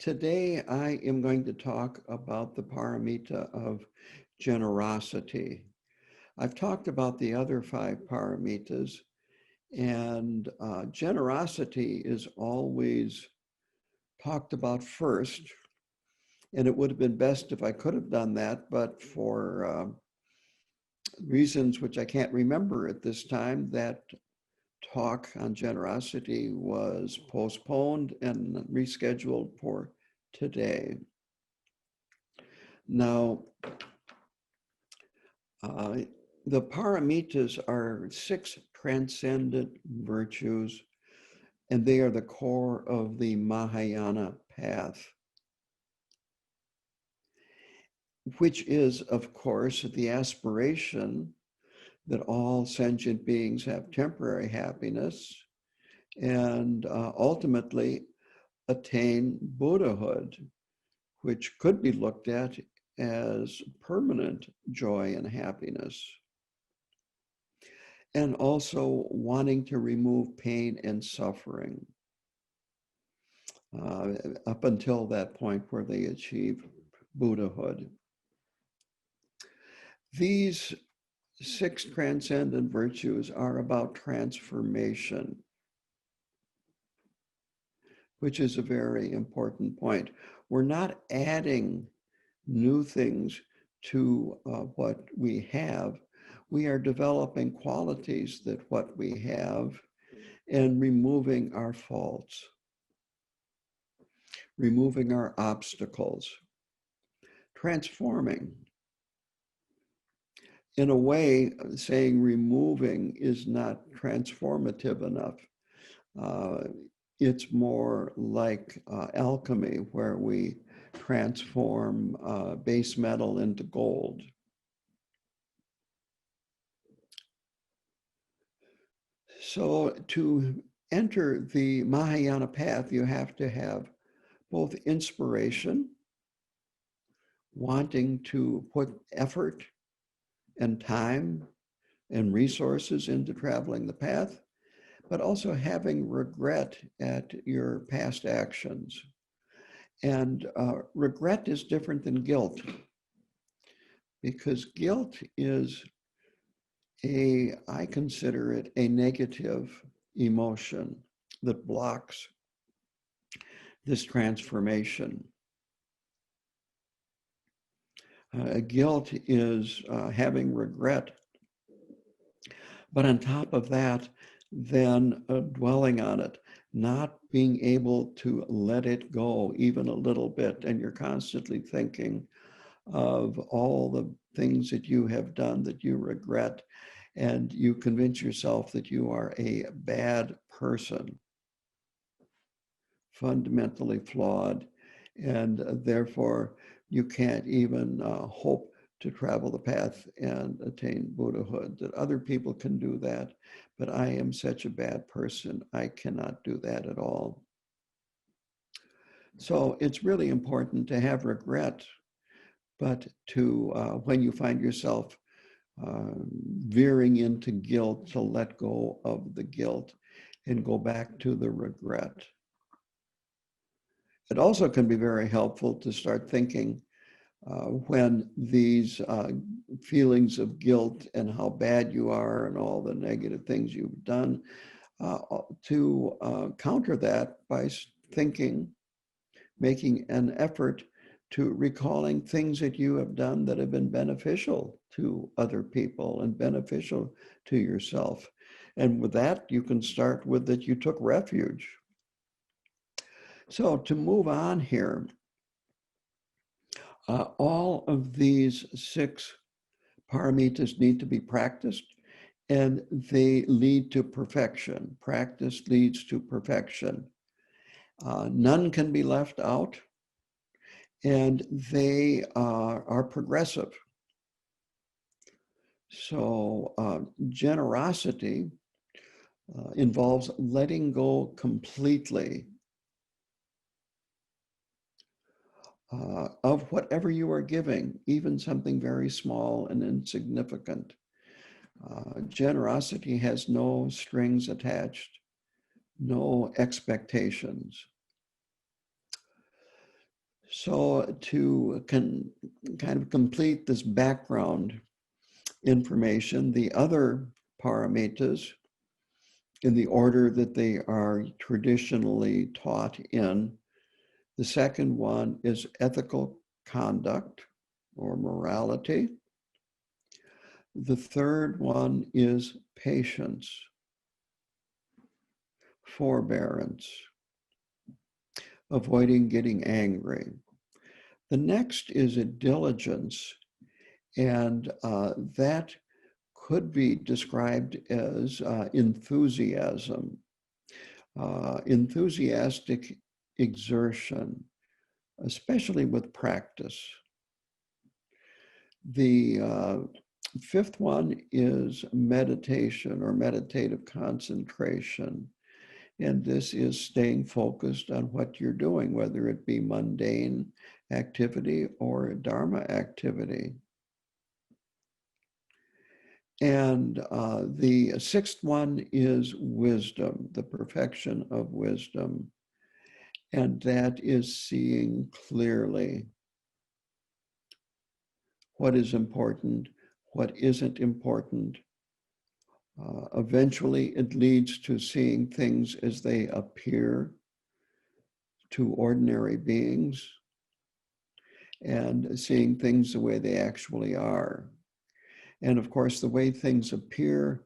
Today, I am going to talk about the paramita of generosity. I've talked about the other five paramitas, and generosity is always talked about first. And it would have been best if I could have done that, but for reasons which I can't remember at this time, that talk on generosity was postponed and rescheduled for today. Now, the paramitas are six transcendent virtues, and they are the core of the Mahayana path, which is, of course, the aspiration that all sentient beings have temporary happiness and ultimately attain Buddhahood, which could be looked at as permanent joy and happiness. And also wanting to remove pain and suffering up until that point where they achieve Buddhahood. These six transcendent virtues are about transformation, which is a very important point. We're not adding new things to what we have. We are developing qualities that what we have and removing our faults, removing our obstacles, transforming. In a way, saying removing is not transformative enough. It's more like alchemy, where we transform base metal into gold. So to enter the Mahayana path, you have to have both inspiration, wanting to put effort and time and resources into traveling the path, but also having regret at your past actions. And regret is different than guilt, because guilt is I consider it a negative emotion that blocks this transformation. Guilt is having regret, but on top of that, then dwelling on it, not being able to let it go even a little bit, and you're constantly thinking of all the things that you have done that you regret, and you convince yourself that you are a bad person, fundamentally flawed, and therefore you can't even hope to travel the path and attain Buddhahood. That other people can do that, but I am such a bad person, I cannot do that at all. So it's really important to have regret, but to, when you find yourself veering into guilt, to let go of the guilt and go back to the regret. It also can be very helpful to start thinking when these feelings of guilt and how bad you are and all the negative things you've done, to counter that by thinking, making an effort to recalling things that you have done that have been beneficial to other people and beneficial to yourself. And with that, you can start with that you took refuge. So to move on here, all of these six paramitas need to be practiced, and they lead to perfection. Practice leads to perfection. None can be left out, and they are progressive. So generosity involves letting go completely of whatever you are giving, even something very small and insignificant. Generosity has no strings attached, no expectations. So to kind of complete this background information, the other paramitas, in the order that they are traditionally taught in, the second one is ethical conduct or morality. The third one is patience, forbearance, avoiding getting angry. The next is a diligence, and that could be described as enthusiasm, enthusiastic exertion, especially with practice. The fifth one is meditation or meditative concentration. And this is staying focused on what you're doing, whether it be mundane activity or Dharma activity. And the sixth one is wisdom, the perfection of wisdom. And that is seeing clearly what is important, what isn't important. Eventually, it leads to seeing things as they appear to ordinary beings and seeing things the way they actually are. And of course, the way things appear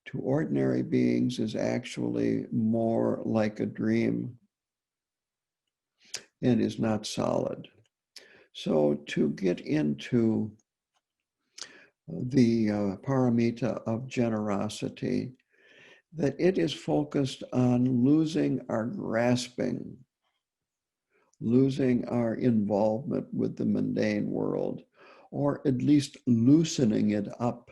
to ordinary beings is actually more like a dream and is not solid. So to get into the paramita of generosity, that it is focused on losing our grasping, losing our involvement with the mundane world, or at least loosening it up.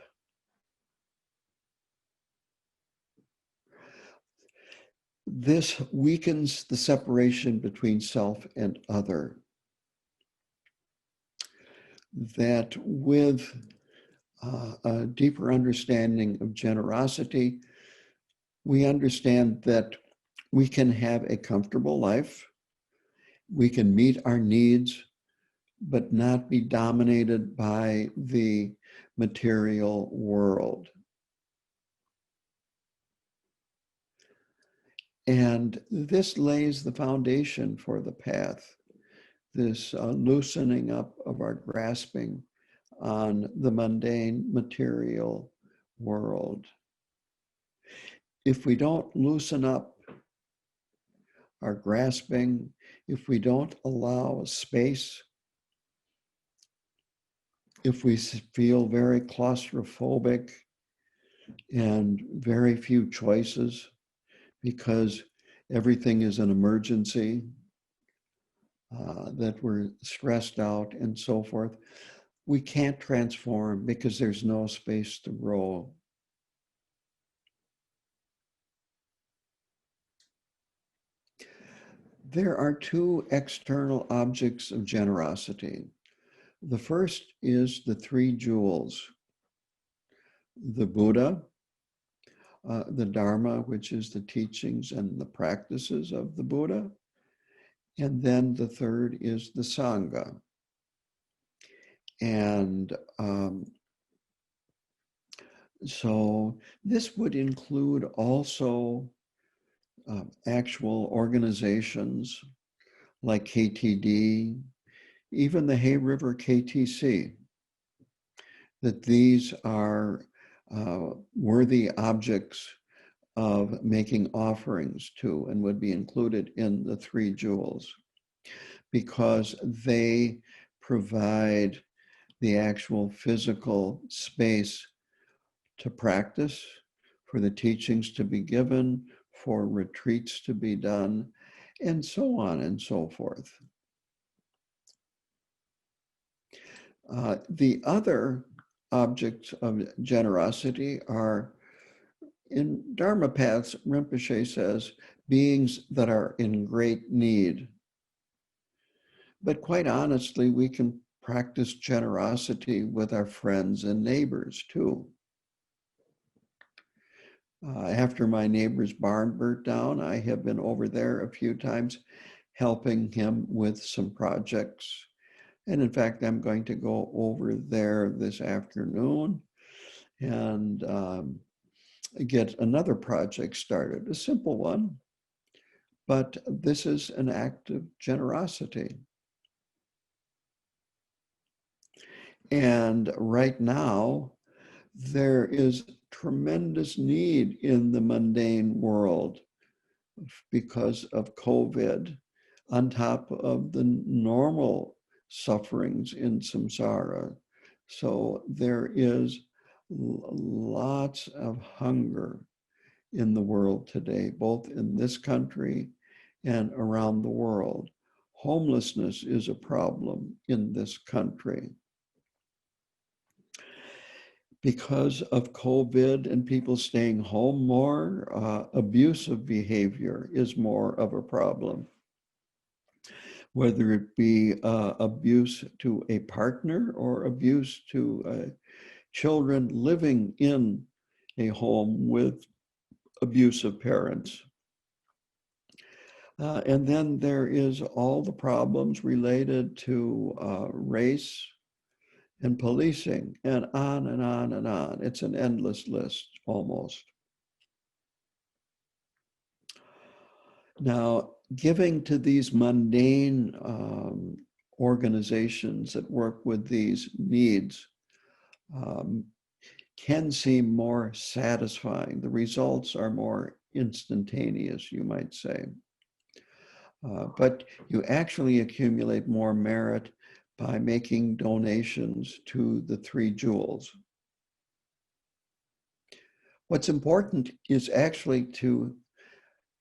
This weakens the separation between self and other. That with a deeper understanding of generosity, we understand that we can have a comfortable life, we can meet our needs, but not be dominated by the material world. And this lays the foundation for the path, this loosening up of our grasping on the mundane material world. If we don't loosen up our grasping, if we don't allow space, if we feel very claustrophobic and very few choices because everything is an emergency, that we're stressed out and so forth, we can't transform because there's no space to grow. There are two external objects of generosity. The first is the three jewels, the Buddha, the Dharma, which is the teachings and the practices of the Buddha, and then the third is the Sangha. And so this would include also actual organizations like KTD, even the Hay River KTC, that these are worthy objects of making offerings to and would be included in the three jewels because they provide the actual physical space to practice, for the teachings to be given, for retreats to be done, and so on and so forth. The other objects of generosity are, in Dharma paths, Rinpoche says, beings that are in great need. But quite honestly, we can practice generosity with our friends and neighbors too. After my neighbor's barn burnt down, I have been over there a few times helping him with some projects. And in fact, I'm going to go over there this afternoon and get another project started, a simple one, but this is an act of generosity. And right now, there is tremendous need in the mundane world because of COVID, on top of the normal sufferings in samsara. So there is lots of hunger in the world today, both in this country and around the world. Homelessness is a problem in this country. Because of COVID and people staying home more, abusive behavior is more of a problem. Whether it be abuse to a partner or abuse to children living in a home with abusive parents. And then there is all the problems related to race and policing, and on and on and on. It's an endless list, almost. Now, giving to these mundane organizations that work with these needs can seem more satisfying. The results are more instantaneous, you might say. But you actually accumulate more merit by making donations to the three jewels. What's important is actually to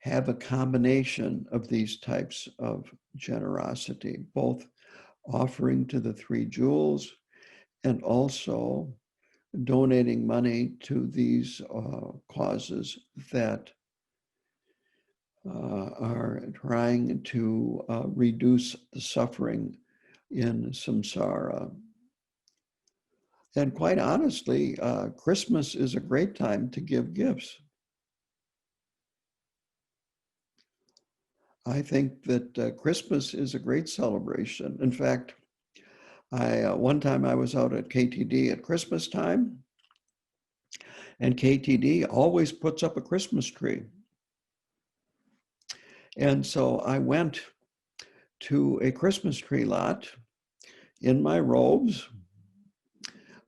have a combination of these types of generosity, both offering to the three jewels and also donating money to these causes that are trying to reduce the suffering in samsara. And quite honestly, Christmas is a great time to give gifts. I think that Christmas is a great celebration. In fact, one time I was out at KTD at Christmas time, and KTD always puts up a Christmas tree. And so I went to a Christmas tree lot in my robes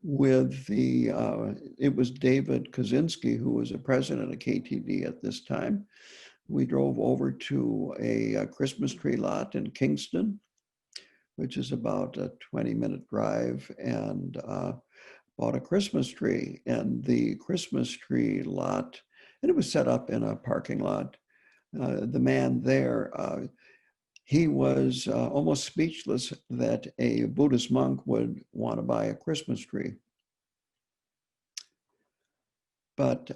with it was David Kaczynski, who was a president of KTD at this time. We drove over to a Christmas tree lot in Kingston, which is about a 20-minute drive, and bought a Christmas tree. And the Christmas tree lot, and it was set up in a parking lot. The man there, he was almost speechless that a Buddhist monk would want to buy a Christmas tree. But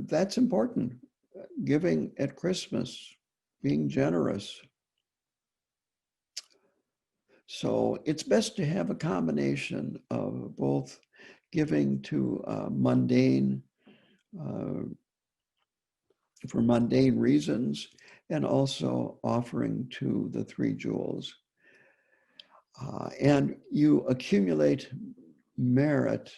that's important. Giving at Christmas, being generous. So it's best to have a combination of both giving to for mundane reasons, and also offering to the three jewels. And you accumulate merit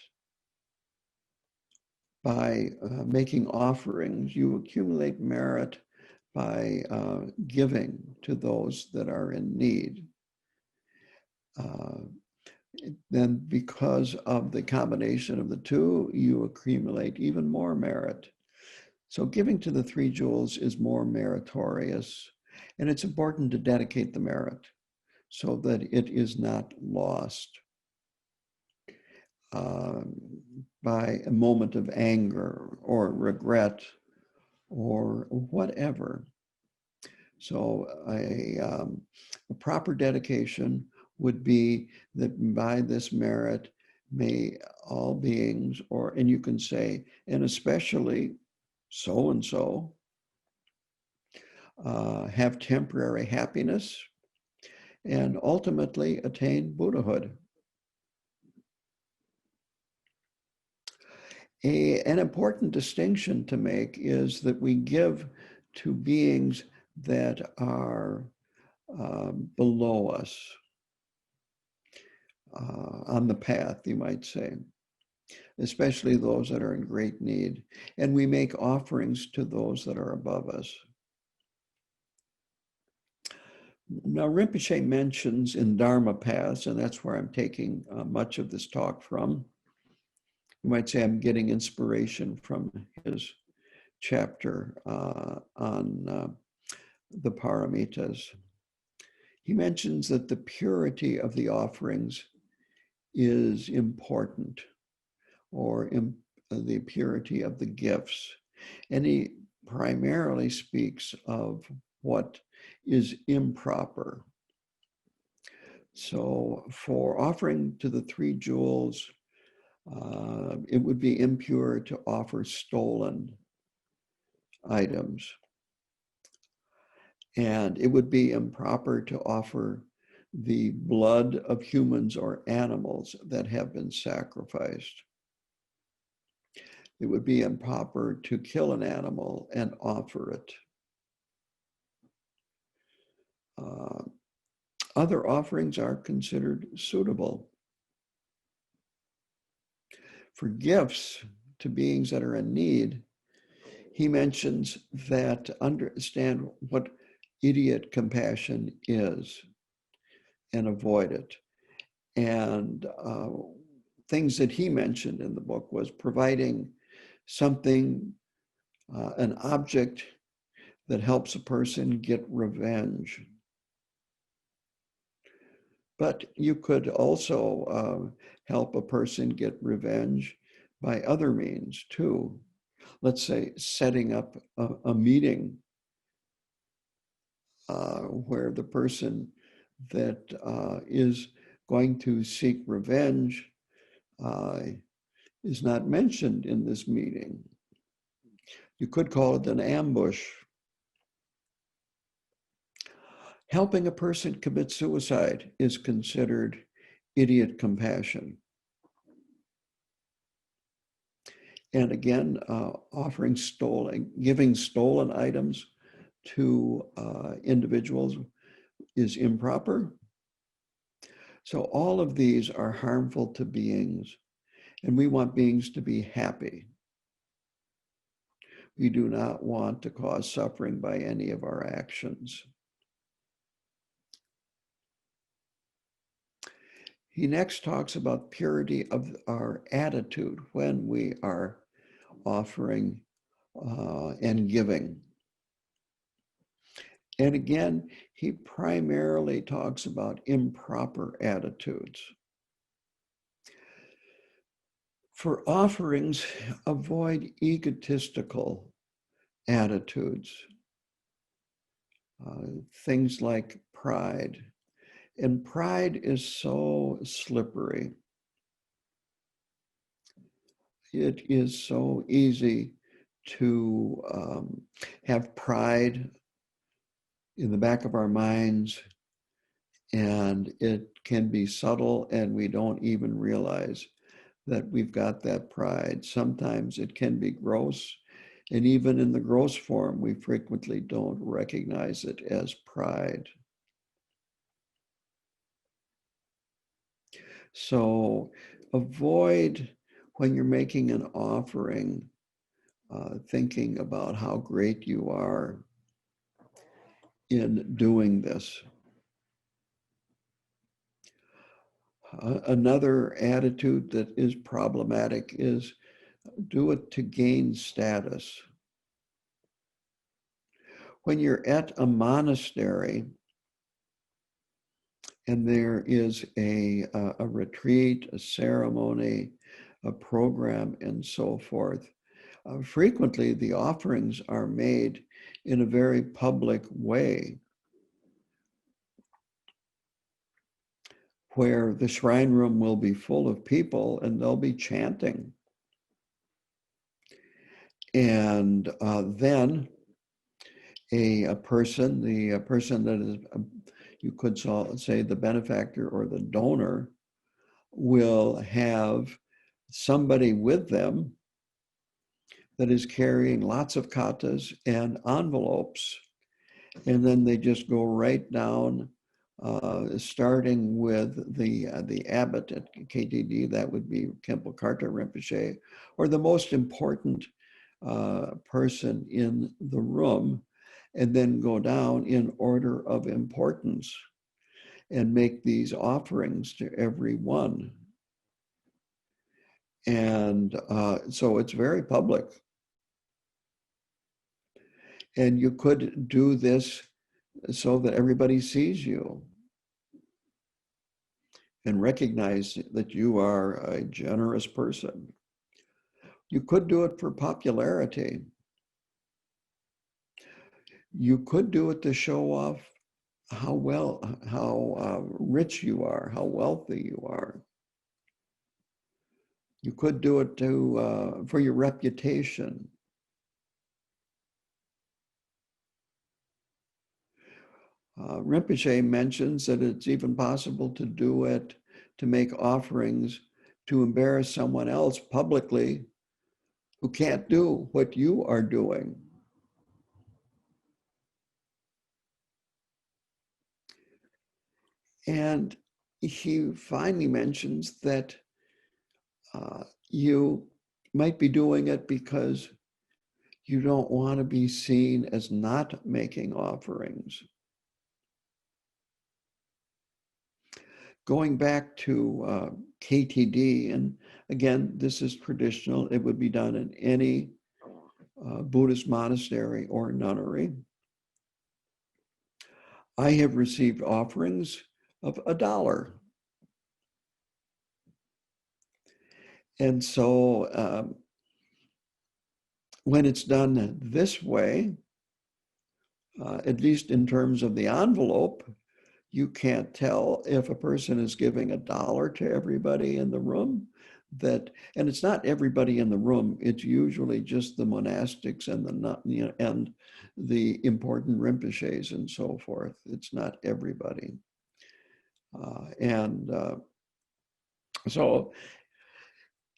by making offerings. You accumulate merit by giving to those that are in need. Then because of the combination of the two, you accumulate even more merit. So giving to the three jewels is more meritorious, and it's important to dedicate the merit so that it is not lost by a moment of anger or regret or whatever. So a proper dedication would be that by this merit, may all beings, and you can say, and especially so-and-so, have temporary happiness and ultimately attain Buddhahood. An important distinction to make is that we give to beings that are below us, on the path, you might say, especially those that are in great need. And we make offerings to those that are above us. Now, Rinpoche mentions in Dharma paths, and that's where I'm taking much of this talk from. You might say I'm getting inspiration from his chapter on the paramitas. He mentions that the purity of the offerings is important, or the purity of the gifts. And he primarily speaks of what is improper. So for offering to the three jewels, it would be impure to offer stolen items. And it would be improper to offer the blood of humans or animals that have been sacrificed. It would be improper to kill an animal and offer it. Other offerings are considered suitable. For gifts to beings that are in need, he mentions that to understand what idiot compassion is and avoid it. And things that he mentioned in the book was providing something, an object that helps a person get revenge. But you could also help a person get revenge by other means too. Let's say setting up a meeting where the person that is going to seek revenge is not mentioned in this meeting. You could call it an ambush. Helping a person commit suicide is considered idiot compassion. And again, giving stolen items to individuals is improper. So all of these are harmful to beings, and we want beings to be happy. We do not want to cause suffering by any of our actions. He next talks about purity of our attitude when we are offering and giving. And again, he primarily talks about improper attitudes. For offerings, avoid egotistical attitudes, things like pride. And pride is so slippery. It is so easy to have pride in the back of our minds, and it can be subtle, and we don't even realize that we've got that pride. Sometimes it can be gross, and even in the gross form, we frequently don't recognize it as pride. So avoid, when you're making an offering, thinking about how great you are in doing this. Another attitude that is problematic is do it to gain status. When you're at a monastery and there is a retreat, a ceremony, a program, and so forth, frequently the offerings are made in a very public way, where the shrine room will be full of people and they'll be chanting. And then a person that is, you could say the benefactor or the donor, will have somebody with them that is carrying lots of katas and envelopes, And then they just go right down, starting with the abbot at KTD, that would be Khenpo Karthar Rinpoche, or the most important person in the room, and then go down in order of importance and make these offerings to everyone. And so it's very public. And you could do this so that everybody sees you and recognize that you are a generous person. You could do it for popularity. You could do it to show off how rich you are, how wealthy you are. You could do it for your reputation. Rinpoche mentions that it's even possible to do it to make offerings to embarrass someone else publicly who can't do what you are doing. And he finally mentions that you might be doing it because you don't want to be seen as not making offerings. Going back to KTD, and again, this is traditional, it would be done in any Buddhist monastery or nunnery. I have received offerings of $1. And so when it's done this way, at least in terms of the envelope, you can't tell if a person is giving $1 to everybody in the room. And it's not everybody in the room. It's usually just the monastics and and the important rinpoches and so forth. It's not everybody. So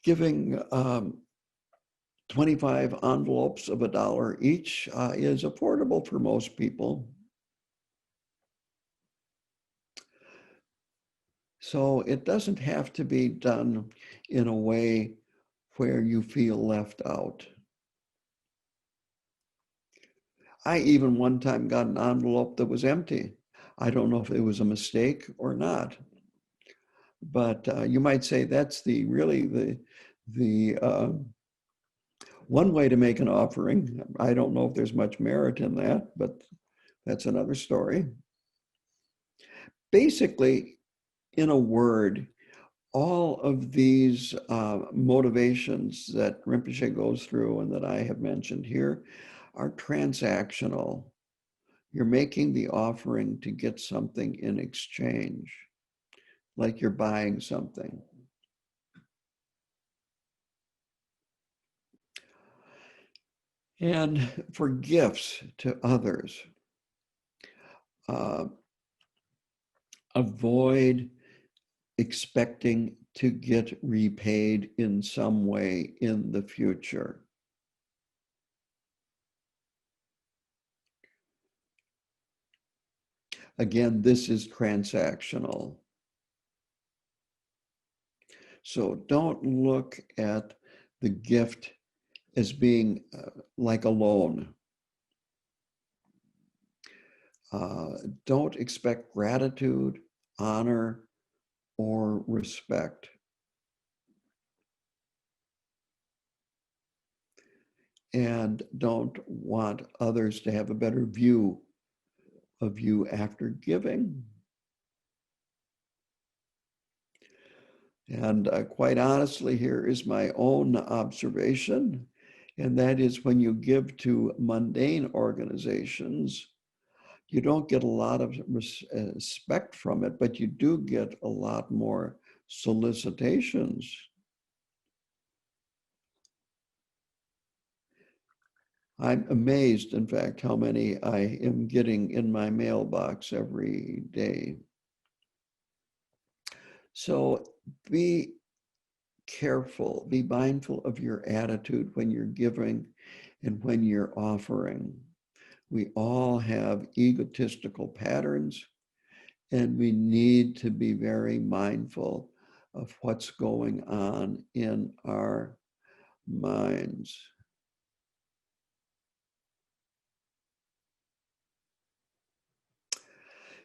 giving 25 envelopes of $1 each is affordable for most people. So it doesn't have to be done in a way where you feel left out. I even one time got an envelope that was empty. I don't know if it was a mistake or not, but you might say that's the one way to make an offering. I don't know if there's much merit in that, but that's another story. Basically, in a word, all of these motivations that Rinpoche goes through and that I have mentioned here are transactional. You're making the offering to get something in exchange, like you're buying something. And for gifts to others, avoid expecting to get repaid in some way in the future. Again, this is transactional. So don't look at the gift as being like a loan. Don't expect gratitude, honor, or respect. And don't want others to have a better view of you after giving. And quite honestly, here is my own observation, and that is when you give to mundane organizations, you don't get a lot of respect from it, but you do get a lot more solicitations. I'm amazed, in fact, how many I am getting in my mailbox every day. So be careful, be mindful of your attitude when you're giving and when you're offering. We all have egotistical patterns, and we need to be very mindful of what's going on in our minds.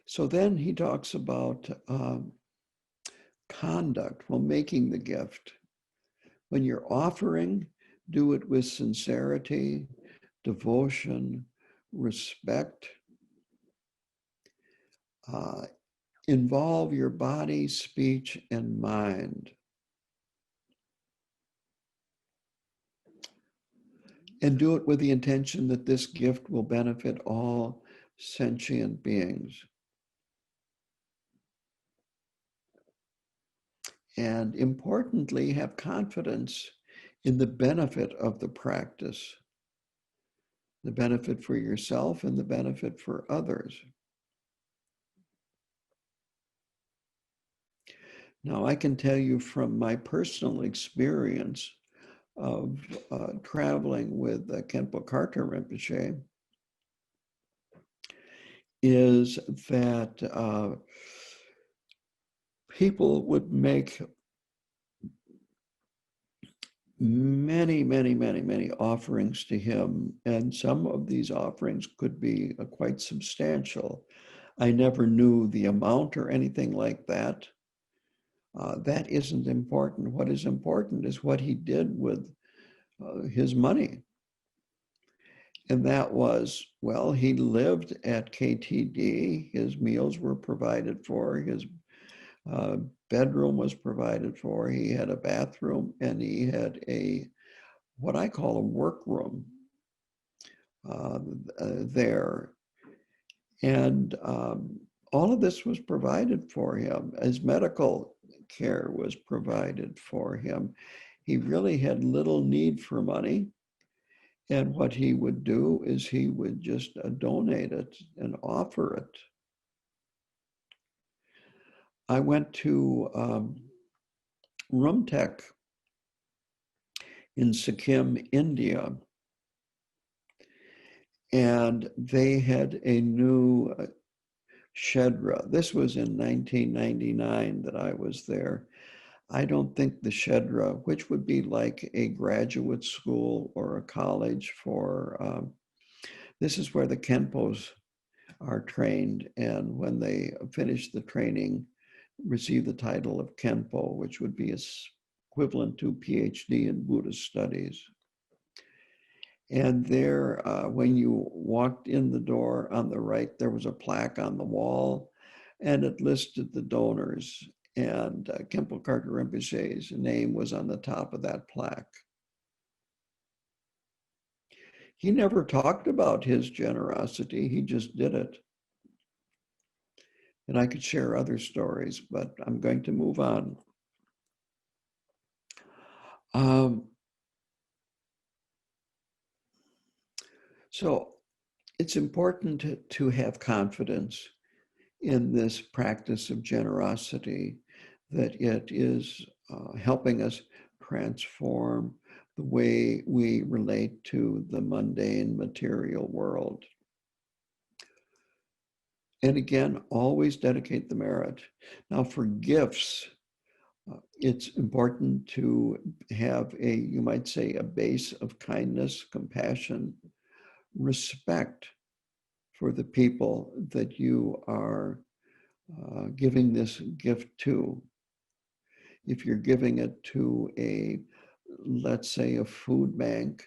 So then he talks about conduct while making the gift. When you're offering, do it with sincerity, devotion, respect. Involve your body, speech, and mind. And do it with the intention that this gift will benefit all sentient beings. And importantly, have confidence in the benefit of the practice, the benefit for yourself and the benefit for others. Now, I can tell you from my personal experience of traveling with Khenpo Karthar Rinpoche is that people would make many offerings to him, and some of these offerings could be quite substantial. I never knew the amount or anything like that. That isn't important. What is important is what he did with his money. And that was, well, he lived at KTD. His meals were provided for. His bedroom was provided for. He had a bathroom, and he had what I call a workroom there. And all of this was provided for him. His medical care was provided for him. He really had little need for money. And what he would do is he would just donate it and offer it. I went to Rumtek in Sikkim, India, and they had a new Shedra. This was in 1999 that I was there. I don't think the Shedra, which would be like a graduate school or a college for, this is where the Khenpos are trained, and when they finish the training, receive the title of Khenpo, which would be equivalent to PhD in Buddhist studies. And there, when you walked in the door on the right, there was a plaque on the wall, and it listed the donors. And Khenpo Karthar Rinpoche's name was on the top of that plaque. He never talked about his generosity, he just did it. And I could share other stories, but I'm going to move on. So it's important to have confidence in this practice of generosity, that it is helping us transform the way we relate to the mundane material world. And again, always dedicate the merit. Now for gifts, it's important to have you might say, a base of kindness, compassion, respect for the people that you are giving this gift to. If you're giving it to let's say, a food bank,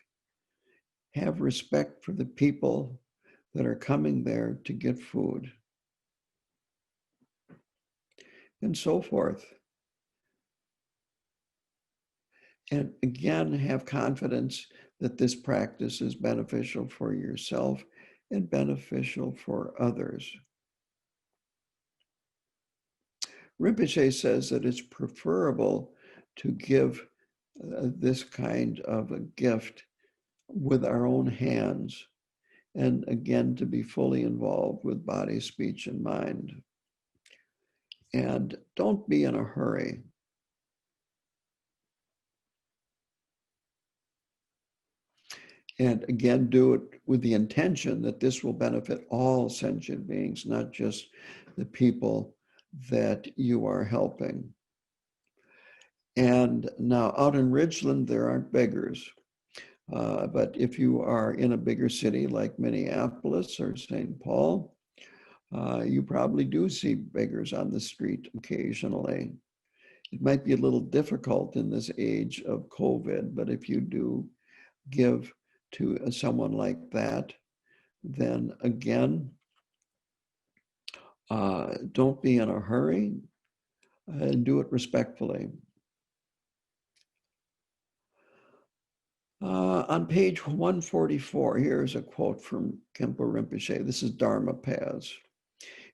have respect for the people that are coming there to get food, and so forth. And again, have confidence that this practice is beneficial for yourself and beneficial for others. Rinpoche says that it's preferable to give this kind of a gift with our own hands, and again, to be fully involved with body, speech, and mind. And don't be in a hurry. And again, do it with the intention that this will benefit all sentient beings, not just the people that you are helping. And now out in Ridgeland, there aren't beggars. But if you are in a bigger city like Minneapolis or St. Paul, you probably do see beggars on the street occasionally. It might be a little difficult in this age of COVID, but if you do give to someone like that, then again, don't be in a hurry and do it respectfully. On page 144, here's a quote from Khenpo Rinpoche. This is Dharma Paths.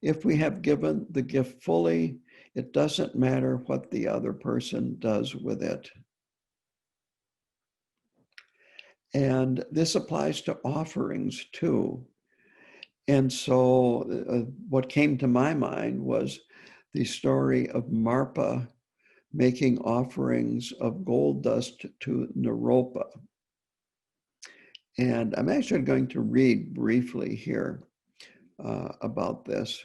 If we have given the gift fully, it doesn't matter what the other person does with it. And this applies to offerings too. And so what came to my mind was the story of Marpa making offerings of gold dust to Naropa. And I'm actually going to read briefly here about this.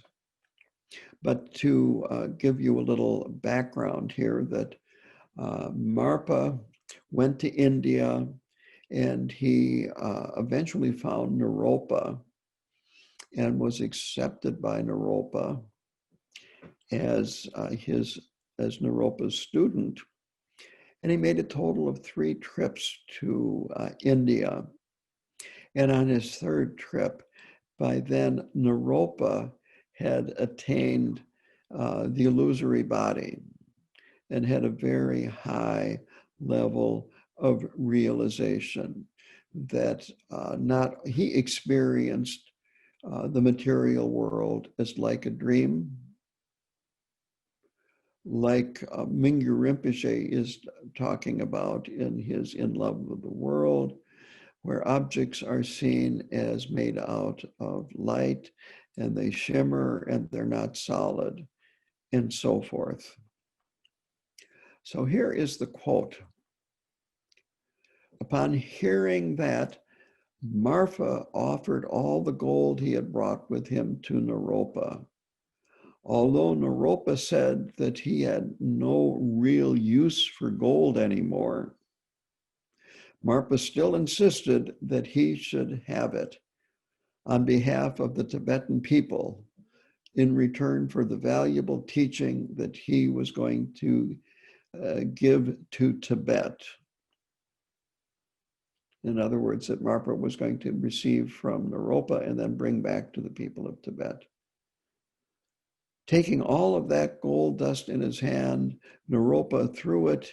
But to give you a little background here, that Marpa went to India and he eventually found Naropa and was accepted by Naropa as Naropa's student. And he made a total of 3 trips to India. And on his 3rd trip, by then Naropa had attained the illusory body and had a very high level of realization that he experienced the material world as like a dream, like Mingyur Rinpoche is talking about in his In Love with the World, where objects are seen as made out of light and they shimmer and they're not solid, and so forth. So here is the quote. Upon hearing that, Marfa offered all the gold he had brought with him to Naropa. Although Naropa said that he had no real use for gold anymore, Marpa still insisted that he should have it on behalf of the Tibetan people in return for the valuable teaching that he was going to give to Tibet. In other words, that Marpa was going to receive from Naropa and then bring back to the people of Tibet. Taking all of that gold dust in his hand, Naropa threw it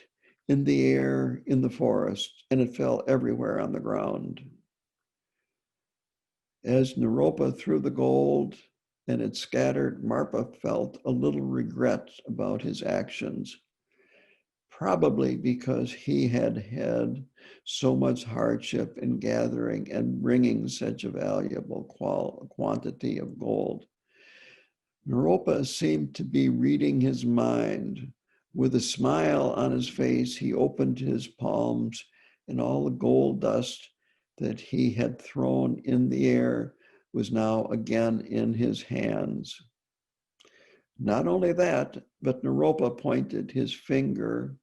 in the air in the forest, and it fell everywhere on the ground. As Naropa threw the gold and it scattered, Marpa felt a little regret about his actions, probably because he had had so much hardship in gathering and bringing such a valuable quantity of gold. Naropa seemed to be reading his mind. With a smile on his face, he opened his palms, and all the gold dust that he had thrown in the air was now again in his hands. Not only that, but Naropa pointed his finger,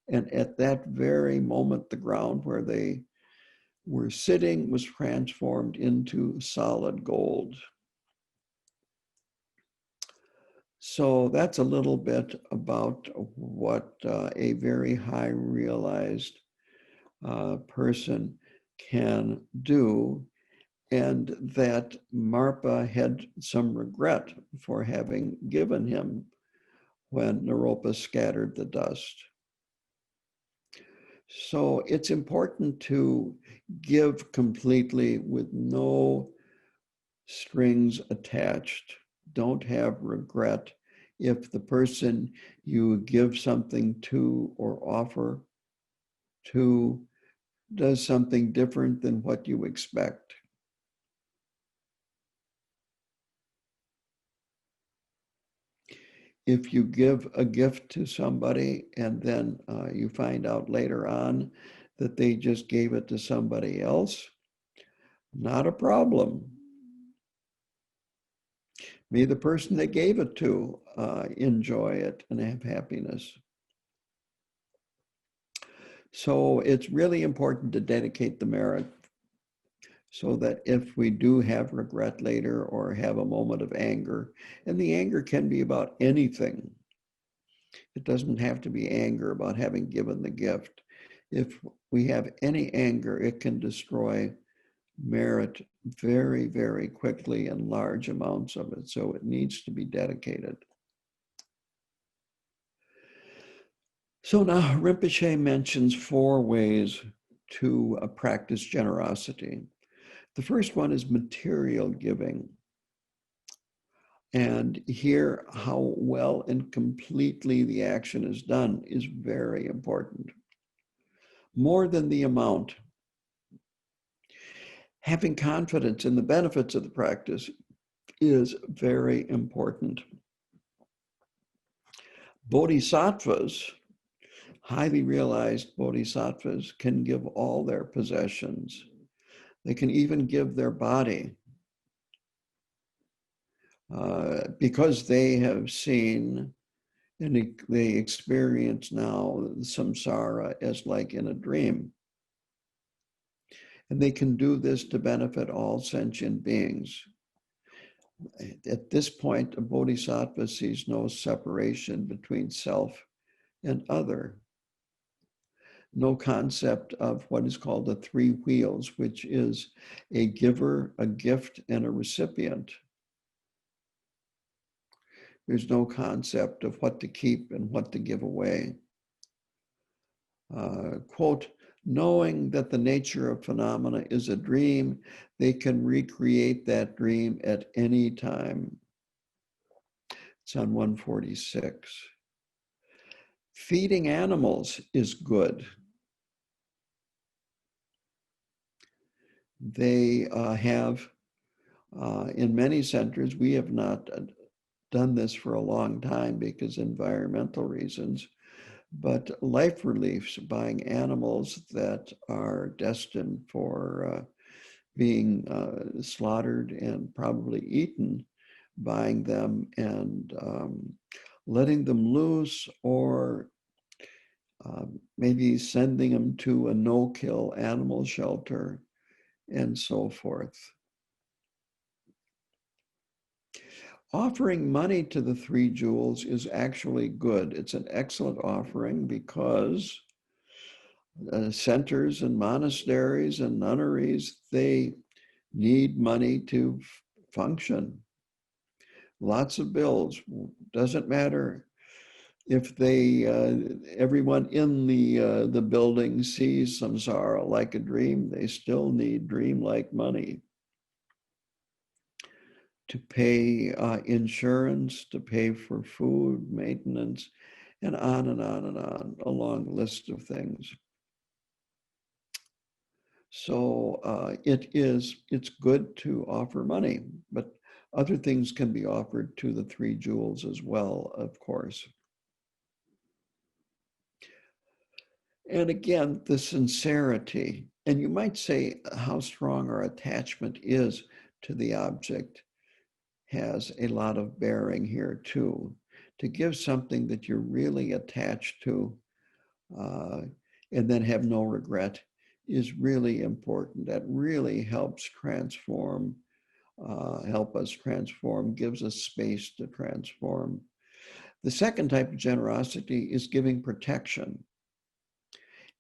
and at that very moment, the ground where they were sitting was transformed into solid gold. So that's a little bit about what a very high realized person can do, and that Marpa had some regret for having given him when Naropa scattered the dust. So it's important to give completely with no strings attached. Don't have regret if the person you give something to or offer to does something different than what you expect. If you give a gift to somebody and then you find out later on that they just gave it to somebody else, not a problem. May the person they gave it to enjoy it and have happiness. So it's really important to dedicate the merit so that if we do have regret later or have a moment of anger, and the anger can be about anything. It doesn't have to be anger about having given the gift. If we have any anger, it can destroy merit very, very quickly in large amounts of it. So it needs to be dedicated. So now Rinpoche mentions 4 ways to practice generosity. The first one is material giving. And here, how well and completely the action is done is very important. More than the amount. Having confidence in the benefits of the practice is very important. Bodhisattvas, highly realized bodhisattvas, can give all their possessions. They can even give their body because they have seen and they experience now samsara as like in a dream. And they can do this to benefit all sentient beings. At this point, a bodhisattva sees no separation between self and other. No concept of what is called the 3 wheels, which is a giver, a gift, and a recipient. There's no concept of what to keep and what to give away. Quote, knowing that the nature of phenomena is a dream, they can recreate that dream at any time. It's on 146. Feeding animals is good. They have, in many centers, we have not done this for a long time because environmental reasons, but life reliefs, buying animals that are destined for being slaughtered and probably eaten, buying them and letting them loose, or maybe sending them to a no-kill animal shelter and so forth. Offering money to the 3 jewels is actually good. It's an excellent offering because centers and monasteries and nunneries, they need money to function. Lots of bills. Doesn't matter if they everyone in the building sees samsara like a dream, they still need dream-like money to pay insurance, to pay for food, maintenance, and on and on and on, a long list of things. So it's good to offer money, but other things can be offered to the 3 jewels as well, of course. And again, the sincerity, and you might say how strong our attachment is to the object has a lot of bearing here too. To give something that you're really attached to and then have no regret is really important. That really helps transform, help us transform, gives us space to transform. The second type of generosity is giving protection.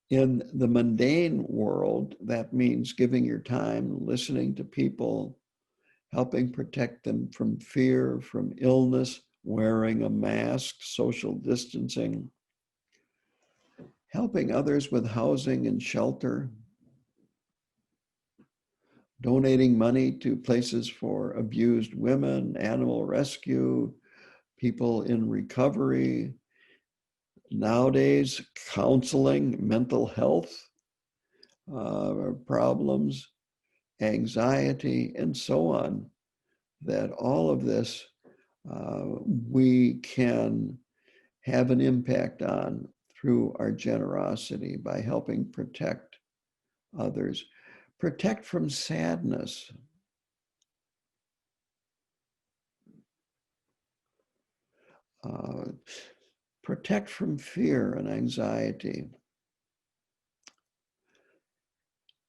In the mundane world, that means giving your time, listening to people, helping protect them from fear, from illness, wearing a mask, social distancing, helping others with housing and shelter, donating money to places for abused women, animal rescue, people in recovery. Nowadays, counseling, mental health problems, anxiety, and so on, that all of this we can have an impact on through our generosity by helping protect others. Protect from sadness. Protect from fear and anxiety.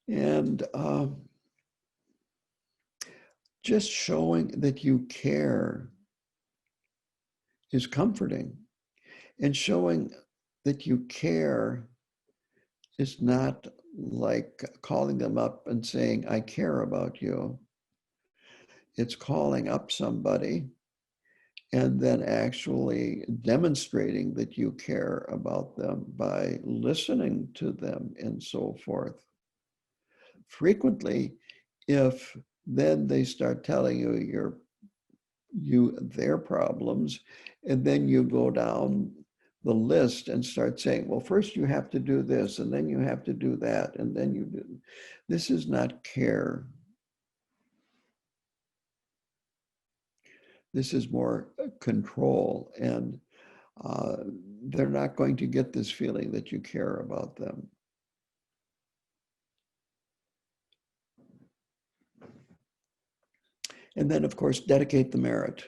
And just showing that you care is comforting. And showing that you care is not like calling them up and saying, I care about you. It's calling up somebody and then actually demonstrating that you care about them by listening to them and so forth. Frequently, if then they start telling you their problems, and then you go down the list and start saying, well, first you have to do this, and then you have to do that, and then you do. This is not care. This is more control, and they're not going to get this feeling that you care about them. And then, of course, dedicate the merit.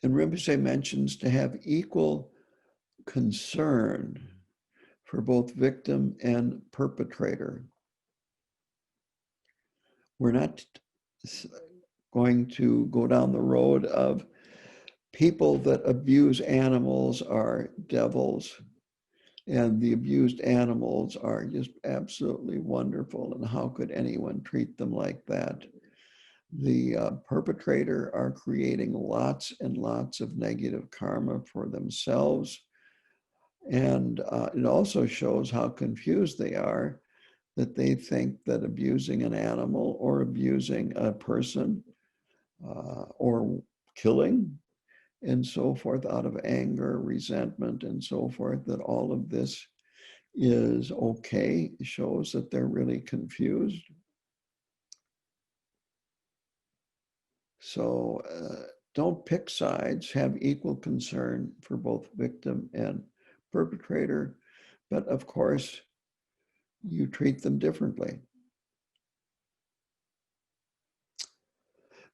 And Rinpoche mentions to have equal concern for both victim and perpetrator. We're not going to go down the road of people that abuse animals are devils, and the abused animals are just absolutely wonderful, and how could anyone treat them like that? The perpetrator are creating lots and lots of negative karma for themselves. And it also shows how confused they are, that they think that abusing an animal or abusing a person or killing and so forth out of anger, resentment, and so forth, that all of this is okay. It shows that they're really confused. So don't pick sides, have equal concern for both victim and perpetrator, but of course, you treat them differently.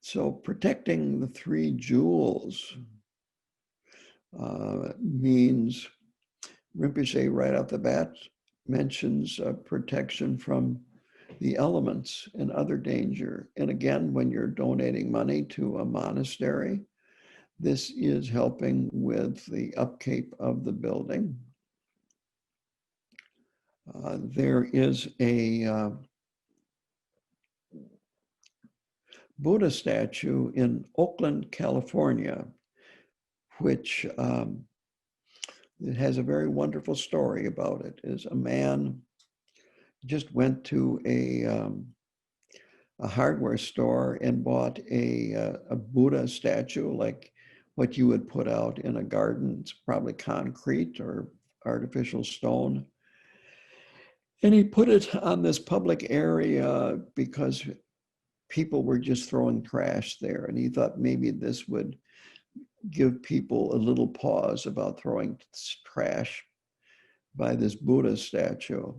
So protecting the three jewels means, Rinpoche right off the bat mentions protection from the elements and other danger. And again, when you're donating money to a monastery, this is helping with the upkeep of the building. There is a Buddha statue in Oakland, California, which it has a very wonderful story about it. Is a man just went to a hardware store and bought a Buddha statue, like what you would put out in a garden. It's probably concrete or artificial stone. And he put it on this public area because people were just throwing trash there. And he thought maybe this would give people a little pause about throwing trash by this Buddha statue.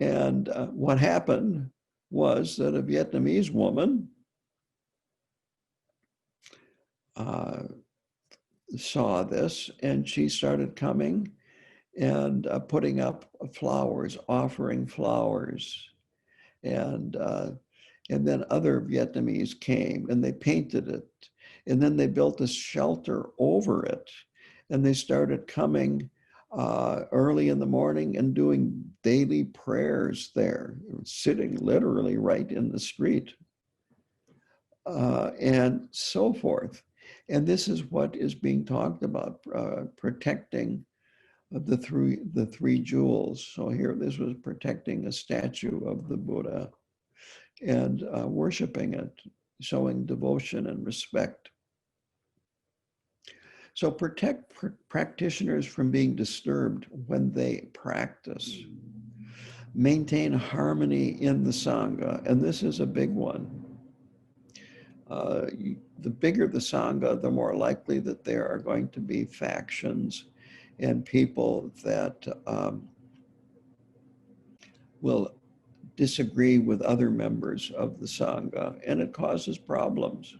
And what happened was that a Vietnamese woman saw this, and she started coming and putting up flowers, offering flowers. And then other Vietnamese came and they painted it. And then they built a shelter over it. And they started coming early in the morning and doing daily prayers there, sitting literally right in the street, and so forth. And this is what is being talked about, protecting the three jewels. So here, this was protecting a statue of the Buddha and worshiping it, showing devotion and respect. So protect practitioners from being disturbed when they practice. Maintain harmony in the Sangha, and this is a big one. The bigger the Sangha, the more likely that there are going to be factions and people that will disagree with other members of the Sangha, and it causes problems.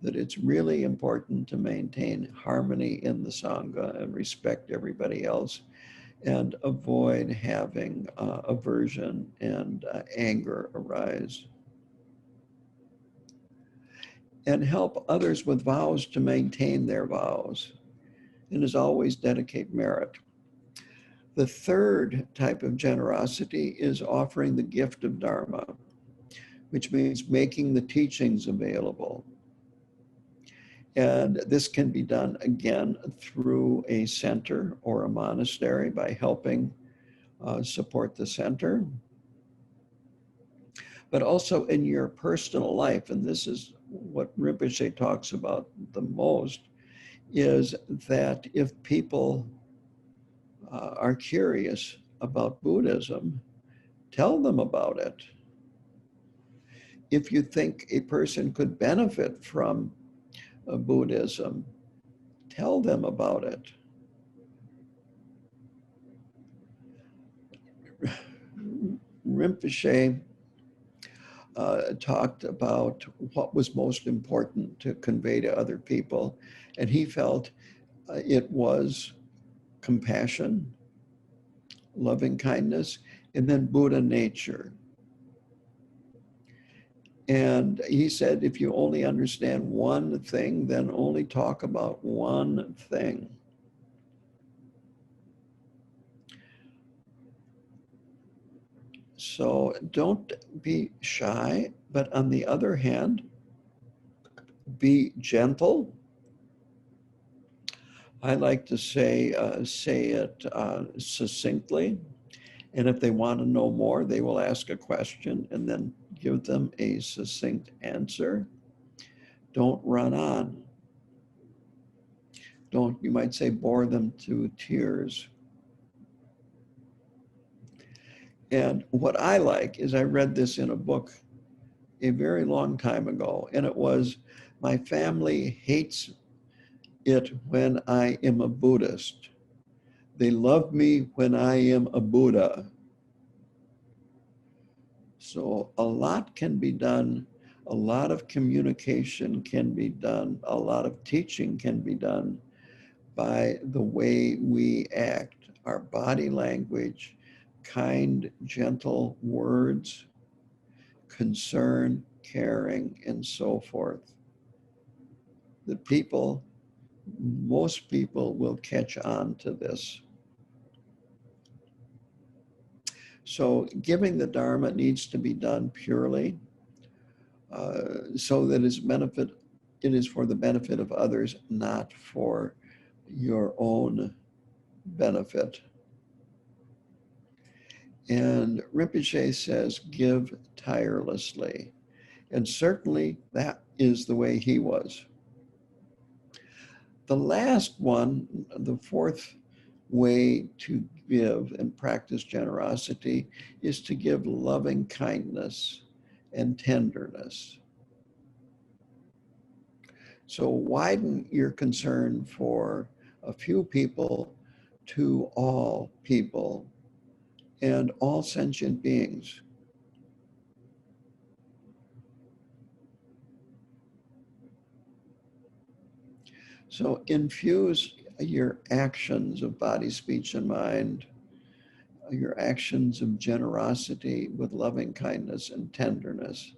That it's really important to maintain harmony in the Sangha and respect everybody else and avoid having aversion and anger arise. And help others with vows to maintain their vows. And as always, dedicate merit. The third type of generosity is offering the gift of Dharma, which means making the teachings available. And this can be done, again, through a center or a monastery by helping support the center, but also in your personal life. And this is what Rinpoche talks about the most, is that if people are curious about Buddhism, tell them about it. If you think a person could benefit from Buddhism, tell them about it. Rinpoche talked about what was most important to convey to other people, and he felt it was compassion, loving kindness, and then Buddha nature. And he said, if you only understand one thing, then only talk about one thing. So don't be shy, but on the other hand, be gentle. I like to say it succinctly. And if they want to know more, they will ask a question and then give them a succinct answer. Don't run on. Don't, you might say, bore them to tears. And what I like is, I read this in a book a very long time ago, and it was, my family hates it when I am a Buddhist. They love me when I am a Buddha. So a lot can be done, a lot of communication can be done, a lot of teaching can be done by the way we act, our body language, kind, gentle words, concern, caring, and so forth. The people, most people will catch on to this. So giving the Dharma needs to be done purely, so that it is for the benefit of others, not for your own benefit. And Rinpoche says, give tirelessly. And certainly that is the way he was. The last one, the fourth way to give and practice generosity, is to give loving kindness and tenderness. So widen your concern for a few people to all people and all sentient beings. So infuse your actions of body, speech, and mind, your actions of generosity with loving kindness and tenderness.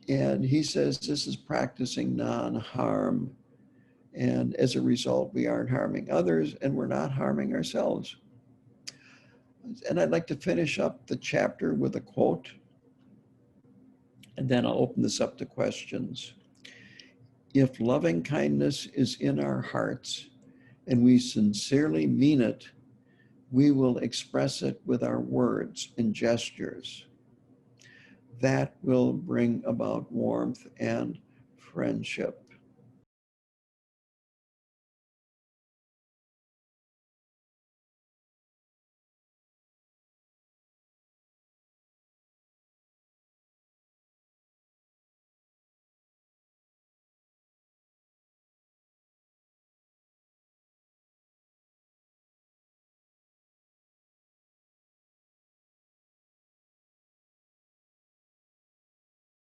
And he says this is practicing non-harm. And as a result, we aren't harming others and we're not harming ourselves. And I'd like to finish up the chapter with a quote, and then I'll open this up to questions. If loving kindness is in our hearts and we sincerely mean it, we will express it with our words and gestures. That will bring about warmth and friendship.